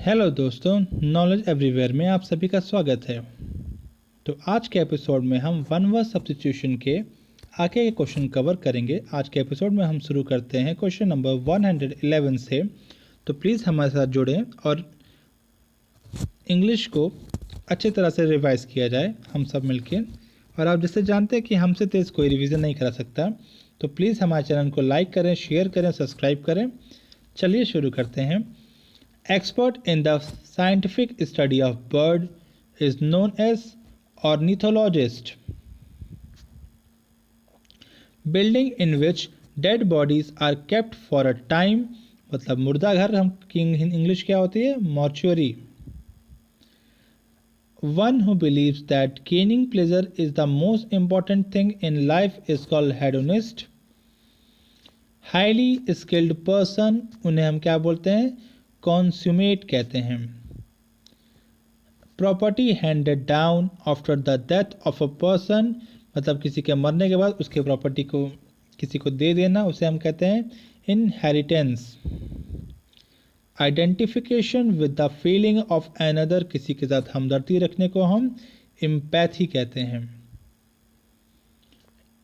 Hello दोस्तों, knowledge everywhere में आप सभी का स्वागत है। तो आज के एपिसोड में हम वन वर्ड सब्स्टिट्यूशन के आगे के क्वेश्चन कवर करेंगे। आज के एपिसोड में हम शुरू करते हैं क्वेश्चन नंबर 111 से। तो प्लीज़ हमारे साथ जुड़ें और इंग्लिश को अच्छी तरह से रिवाइज किया जाए हम सब मिलके। और आप जैसे जानते हैं कि हमसे तेज़ कोई रिवीजन नहीं करा सकता, तो प्लीज़ हमारे चैनल को लाइक करें, शेयर करें, सब्सक्राइब करें। चलिए शुरू करते हैं। Expert in the scientific study of bird is known as ornithologist. Building in which dead bodies are kept for a time, मतलब मुर्दा घर हम की इंग्लिश क्या होती है? Mortuary. One who believes that gaining pleasure is the most important thing in life is called hedonist. Highly skilled person, उन्हें हम क्या बोलते हैं? कॉन्सूमेट कहते हैं। Property handed down after the death of a person, मतलब किसी के मरने के बाद उसके प्रॉपर्टी को किसी को दे देना, उसे हम कहते हैं inheritance. Identification with the feeling of another, किसी के साथ हमदर्दी रखने को हम एम्पैथी कहते हैं।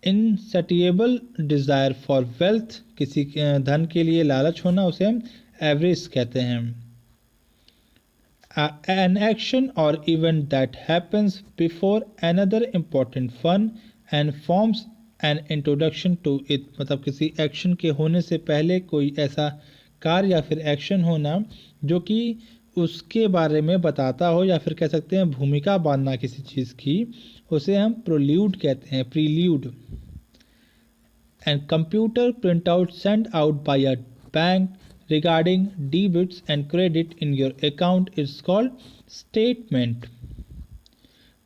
इनसैटिएबल डिज़ायर फॉर वेल्थ, किसी के धन के लिए लालच होना, उसे हम एवरेज कहते हैं। An action or event that happens before another important fun and forms an introduction to it, मतलब किसी एक्शन के होने से पहले कोई ऐसा कार्य या फिर एक्शन होना जो कि उसके बारे में बताता हो, या फिर कह सकते हैं भूमिका बांधना किसी चीज़ की, उसे हम प्रोल्यूड कहते हैं, prelude. And computer print out send out by a bank regarding debits and credit in your account is called statement.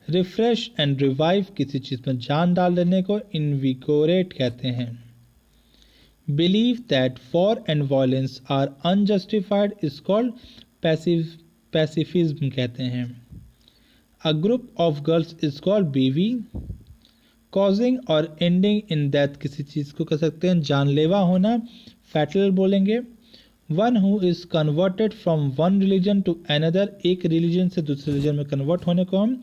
Refresh and revive, किसी चीज़ में जान डाल देने को invigorate कहते हैं। Believe that war and violence are unjustified is called pacifism कहते हैं। A group of girls is called BV. Causing or ending in death, किसी चीज़ को कह सकते हैं जानलेवा होना, fatal बोलेंगे। One who is converted from one religion to another, एक रिलीजन से दूसरे रिलीजन में कन्वर्ट होने को हम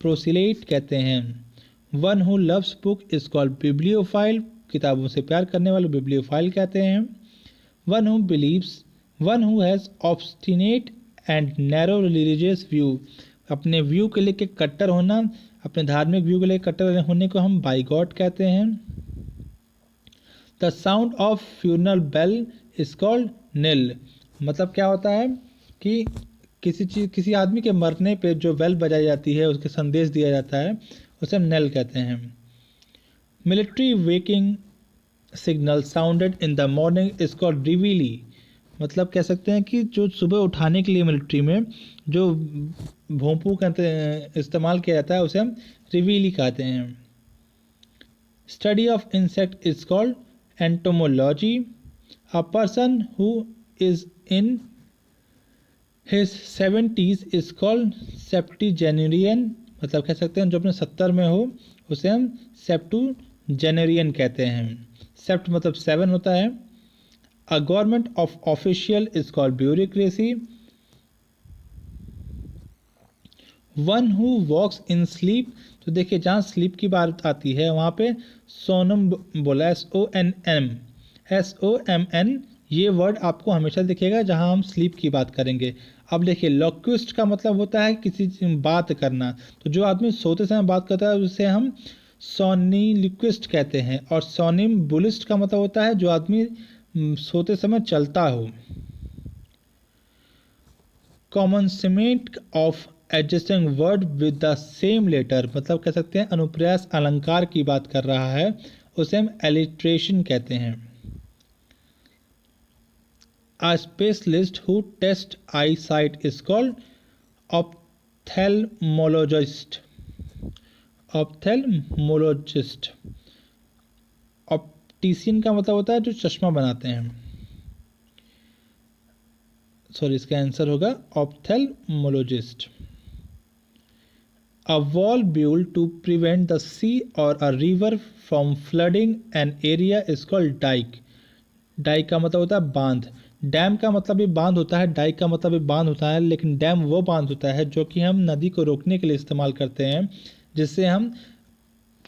प्रोसिलेट कहते हैं। One who loves book is called bibliophile, किताबों से प्यार करने वाले बिब्लियोफाइल कहते हैं। One who believes, one who has obstinate and narrow religious view, अपने व्यू के लेके कट्टर होना, अपने धार्मिक व्यू के लेके कट्टर होने को हम बाइगॉट कहते हैं। The sound of funeral bell is called knell, मतलब क्या होता है कि किसी आदमी के मरने पे जो बेल बजाई जाती है, उसके संदेश दिया जाता है, उसे हम नेल कहते हैं। Military waking signal sounded in the morning is called reveille, मतलब कह सकते हैं कि जो सुबह उठाने के लिए मिलिट्री में जो भोंपू कहते हैं इस्तेमाल किया जाता है, उसे हम रिवीली कहते हैं। Study of insect is called entomology. A person who is in his 70s is called septuagenarian, मतलब कह सकते हैं जो अपने 70 में हो उसे हम सेप्टुजेनेरियन कहते हैं। सेप्ट मतलब 7 होता है। A government of official is called bureaucracy. One who walks in sleep, तो देखिए जहाँ स्लीप की बात आती है वहाँ पे सोनम बोला, SOMN, ये वर्ड आपको हमेशा दिखेगा जहां हम स्लीप की बात करेंगे। अब देखिए लॉक्विस्ट का मतलब होता है किसी बात करना, तो जो आदमी सोते समय बात करता है उसे हम सोनिलिक्विस्ट कहते हैं। और सोनिम्बुलिस्ट का मतलब होता है जो आदमी सोते समय चलता हो। Commencement of adjusting word with the same letter, मतलब कह सकते हैं अनुप्रास अलंकार की बात कर रहा है, उसे हम एलिट्रेशन कहते हैं। A specialist who tests eyesight is called ophthalmologist. Ophthalmologist. Optician का मतलब होता है जो चश्मा बनाते हैं। सॉरी, इसका आंसर होगा ophthalmologist. A wall built to prevent the sea or a river from flooding an area is called dike. Dike का मतलब होता है बांध। डैम का मतलब भी बांध होता है, डाइक का मतलब भी बांध होता है, लेकिन डैम वो बांध होता है जो कि हम नदी को रोकने के लिए इस्तेमाल करते हैं, जिससे हम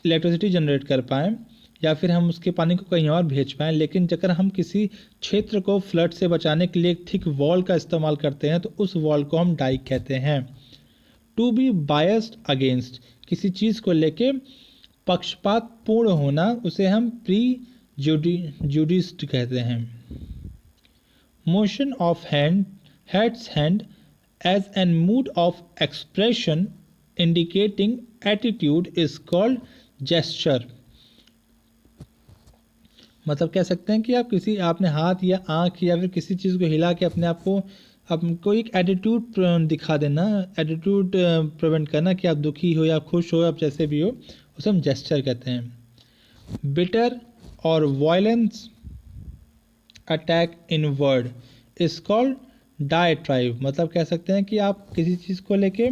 इलेक्ट्रिसिटी जनरेट कर पाएँ या फिर हम उसके पानी को कहीं और भेज पाएँ। लेकिन अगर हम किसी क्षेत्र को फ्लड से बचाने के लिए एक थिक वॉल का इस्तेमाल करते हैं तो उस वॉल को हम डाइक कहते हैं। टू बी बायस्ड अगेंस्ट, किसी चीज़ को लेके पक्षपात पूर्ण होना, उसे हम जुडिस्ड कहते हैं। Motion of hand as an mood of expression indicating attitude is called gesture. मतलब कह सकते हैं कि आप आपने हाथ या आंख या फिर किसी चीज़ को हिला के अपने आप को आपको एक एटीट्यूड दिखा देना, एटीट्यूड प्रिवेंट करना कि आप दुखी हो या खुश हो, आप जैसे भी हो, उसे हम जेस्चर कहते हैं। बिटर और violence attack in word is called diatribe. मतलब कह सकते हैं कि आप किसी चीज़ को लेके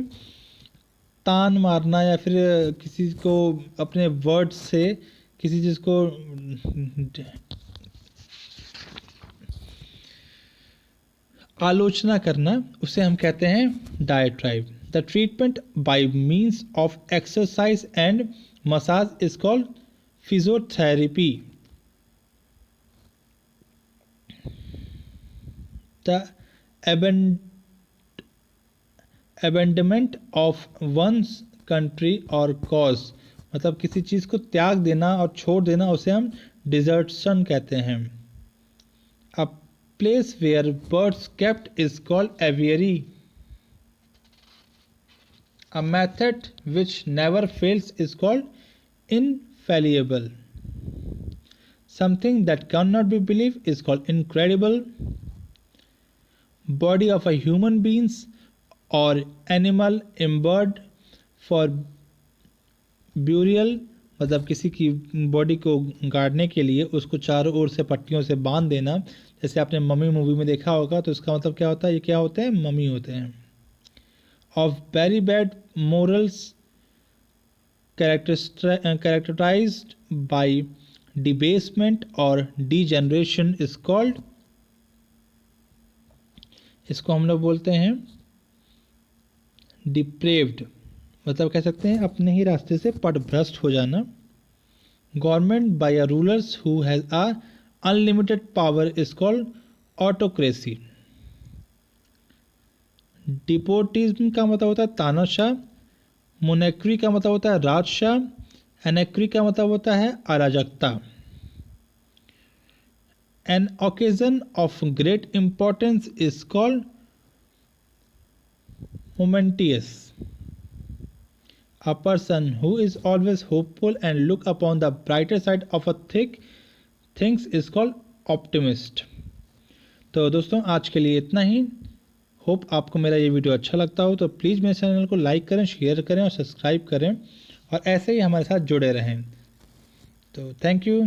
तान मारना या फिर किसी को अपने वर्ड से किसी चीज़ को आलोचना करना, उसे हम कहते हैं diatribe. The treatment by means of exercise and massage is called physiotherapy. The abandonment of one's country और कॉज, मतलब किसी चीज़ को त्याग देना और छोड़ देना, उसे हम डिजर्शन कहते हैं। A place where birds kept is called aviary. A method which never fails is called infallible. Something that can not be believe is called incredible. Body of a human beings or animal imbibed for burial, मतलब किसी की body को गाड़ने के लिए उसको चारों ओर से पट्टियों से बांध देना, जैसे आपने मम्मी मूवी में देखा होगा। तो इसका मतलब क्या होता है, ये क्या होते हैं, मम्मी होते हैं। Of very bad morals characterised by debasement और डीजेनरेशन इज कॉल्ड, इसको हम लोग बोलते हैं डिप्रेव्ड। मतलब कह सकते हैं अपने ही रास्ते से पथभ्रष्ट हो जाना। Government by a rulers who has a unlimited power is called autocracy. Despotism का मतलब होता है तानाशाह। मोनेक्री का मतलब होता है राजशाह। एनेक्री का मतलब होता है अराजकता। An occasion of great importance is called momentous. A person who is always hopeful and look upon the brighter side of a things is called optimist. तो दोस्तों आज के लिए इतना ही। होप आपको मेरा ये वीडियो अच्छा लगता हो तो प्लीज़ मेरे चैनल को लाइक करें, शेयर करें और सब्सक्राइब करें और ऐसे ही हमारे साथ जुड़े रहें। तो थैंक यू।